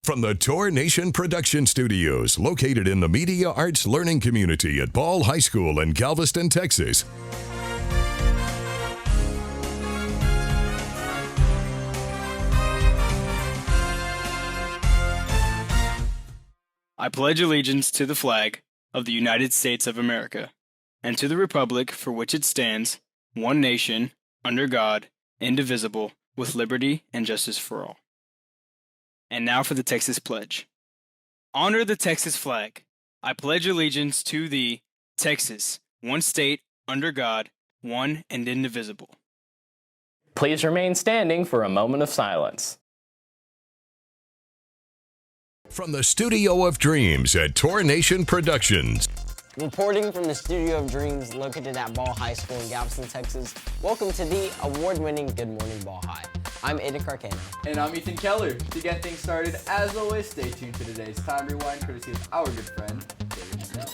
From the Tour Nation Production Studios, located in the Media Arts Learning Community at Ball High School in Galveston, Texas. I pledge allegiance to the flag of the United States of America, and to the republic for which it stands, one nation, under God, indivisible, with liberty and justice for all. And now for the Texas Pledge. Honor the Texas flag. I pledge allegiance to the Texas, one state, under God, one and indivisible. Please remain standing for a moment of silence. From the Studio of Dreams at Tour Nation Productions. Reporting from the Studio of Dreams located at Ball High School in Galveston, Texas, welcome to the award-winning Good Morning Ball High. I'm Aiden Carcano. And I'm Ethan Keller. To get things started, as always, stay tuned to today's Time Rewind, courtesy of our good friend, David Mandel.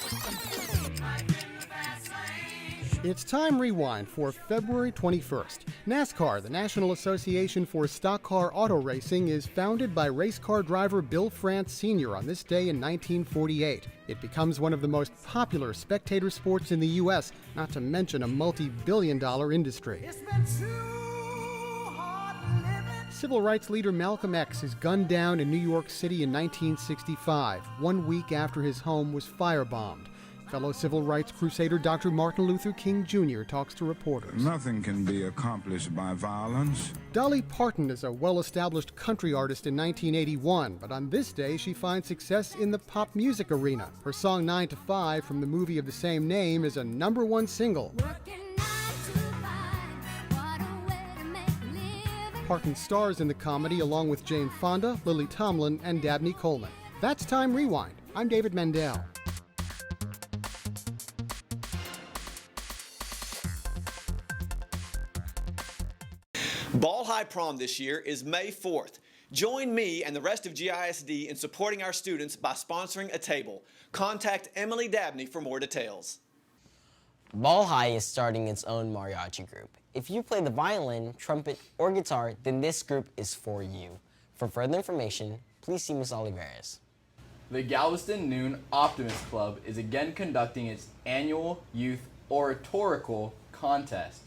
It's Time Rewind for February 21st. NASCAR, the National Association for Stock Car Auto Racing, is founded by race car driver Bill France Sr. on this day in 1948. It becomes one of the most popular spectator sports in the U.S., not to mention a multi-billion-dollar industry. Civil rights leader Malcolm X is gunned down in New York City in 1965, 1 week after his home was firebombed. Fellow civil rights crusader Dr. Martin Luther King Jr. talks to reporters. Nothing can be accomplished by violence. Dolly Parton is a well-established country artist in 1981, but on this day she finds success in the pop music arena. Her song 9 to 5 from the movie of the same name is a #1 single. Parton stars in the comedy along with Jane Fonda, Lily Tomlin, and Dabney Coleman. That's Time Rewind. I'm David Mandel. Ball High Prom this year is May 4th. Join me and the rest of GISD in supporting our students by sponsoring a table. Contact Emily Dabney for more details. Ball High is starting its own mariachi group. If you play the violin, trumpet, or guitar, then this group is for you. For further information, please see Ms. Olivares. The Galveston Noon Optimist Club is again conducting its annual youth oratorical contest.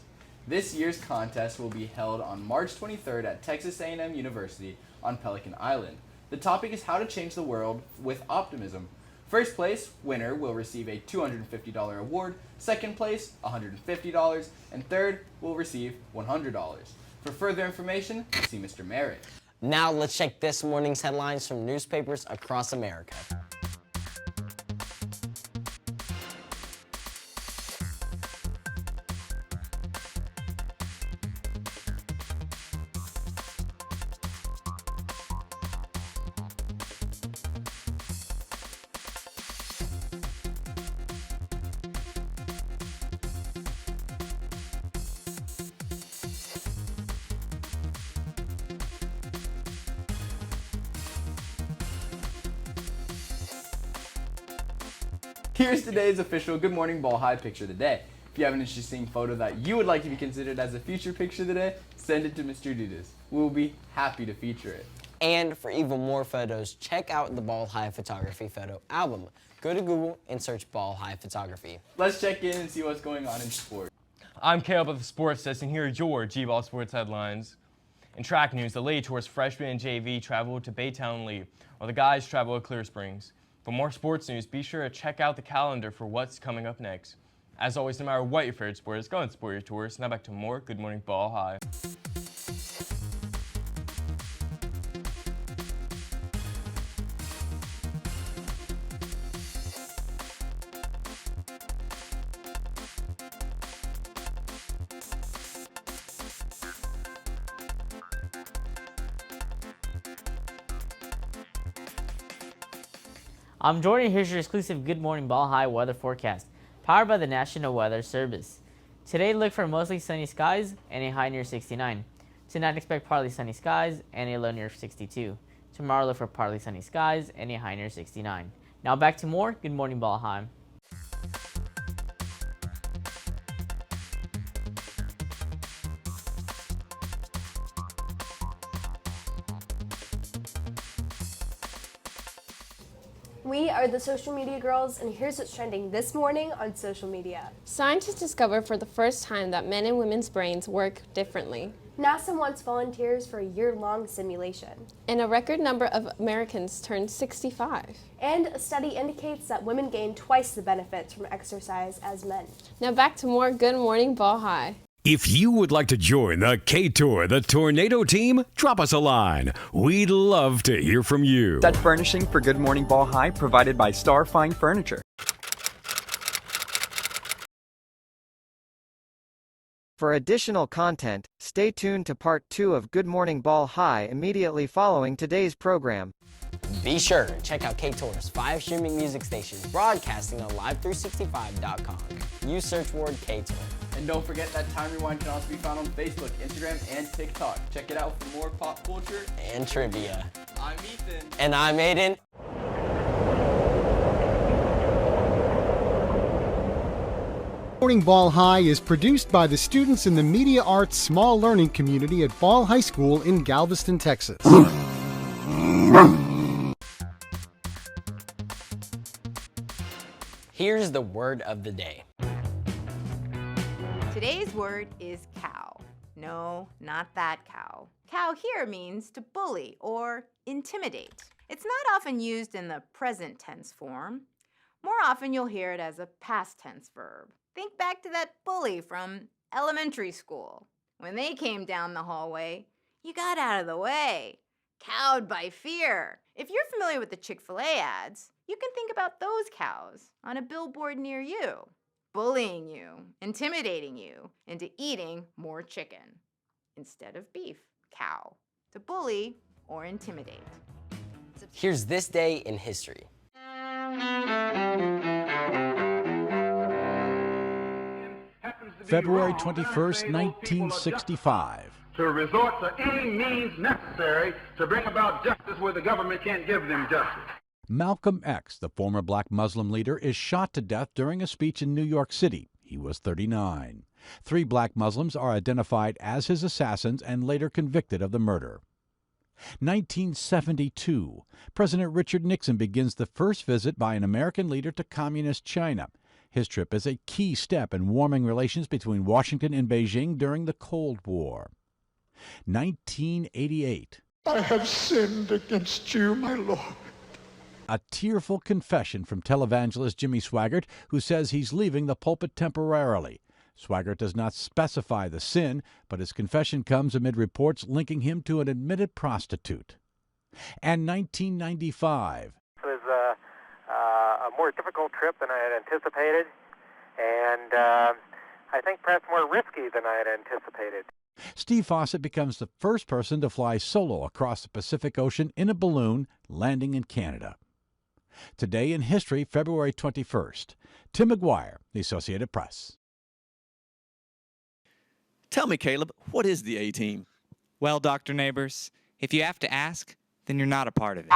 This year's contest will be held on March 23rd at Texas A&M University on Pelican Island. The topic is how to change the world with optimism. First place winner will receive a $250 award, second place $150, and third will receive $100. For further information, see Mr. Merritt. Now let's check this morning's headlines from newspapers across America. Here's today's official Good Morning Ball High picture of the day. If you have an interesting photo that you would like to be considered as a future picture of the day, send it to Mr. Dudas. We will be happy to feature it. And for even more photos, check out the Ball High Photography photo album. Go to Google and search Ball High Photography. Let's check in and see what's going on in sports. I'm Caleb with the Sports Desk, and here are your G-Ball Sports headlines. In track news, the Lady Tour's freshman and JV travel to Baytown Lee, while the guys travel to Clear Springs. For more sports news, be sure to check out the calendar for what's coming up next. As always, no matter what your favorite sport is, go and support your tours. Now back to more Good Morning Ball High. I'm Jordan. Here's your exclusive Good Morning Ball High weather forecast, powered by the National Weather Service. Today, look for mostly sunny skies and a high near 69. Tonight, expect partly sunny skies and a low near 62. Tomorrow, look for partly sunny skies and a high near 69. Now back to more Good Morning Ball High. We are the Social Media Girls, and here's what's trending this morning on social media. Scientists discovered for the first time that men and women's brains work differently. NASA wants volunteers for a year-long simulation. And a record number of Americans turned 65. And a study indicates that women gain twice the benefits from exercise as men. Now back to more Good Morning Ball High. If you would like to join the K-Tour, the Tornado team, drop us a line. We'd love to hear from you. Set furnishing for Good Morning Ball High provided by Starfine Furniture. For additional content, stay tuned to part 2 of Good Morning Ball High immediately following today's program. Be sure to check out K-Tour's 5 streaming music stations broadcasting on live365.com. Use search word K-Tour. And don't forget that Time Rewind can also be found on Facebook, Instagram, and TikTok. Check it out for more pop culture and trivia. I'm Ethan. And I'm Aiden. Morning Ball High is produced by the students in the Media Arts Small Learning Community at Ball High School in Galveston, Texas. Here's the word of the day. Today's word is cow. No, not that cow. Cow here means to bully or intimidate. It's not often used in the present tense form. More often you'll hear it as a past tense verb. Think back to that bully from elementary school. When they came down the hallway, you got out of the way, cowed by fear. If you're familiar with the Chick-fil-A ads, you can think about those cows on a billboard near you, bullying you, intimidating you into eating more chicken instead of beef. Cow, to bully or intimidate. Here's this day in history. February 21st, 1965. To resort to any means necessary to bring about justice where the government can't give them justice. Malcolm X, the former black Muslim leader, is shot to death during a speech in New York City. He was 39. 3 black Muslims are identified as his assassins and later convicted of the murder. 1972. President Richard Nixon begins the first visit by an American leader to communist China. His trip is a key step in warming relations between Washington and Beijing during the Cold War. 1988. I have sinned against you, my Lord. A tearful confession from televangelist Jimmy Swaggart, who says he's leaving the pulpit temporarily. Swaggart does not specify the sin, but his confession comes amid reports linking him to an admitted prostitute. And 1995. It was a more difficult trip than I had anticipated, and I think perhaps more risky than I had anticipated. Steve Fawcett becomes the first person to fly solo across the Pacific Ocean in a balloon, landing in Canada. Today in history, February 21st. Tim McGuire, The Associated Press. Tell me, Caleb, what is the A-Team? Well, Dr. Neighbors, if you have to ask, then you're not a part of it.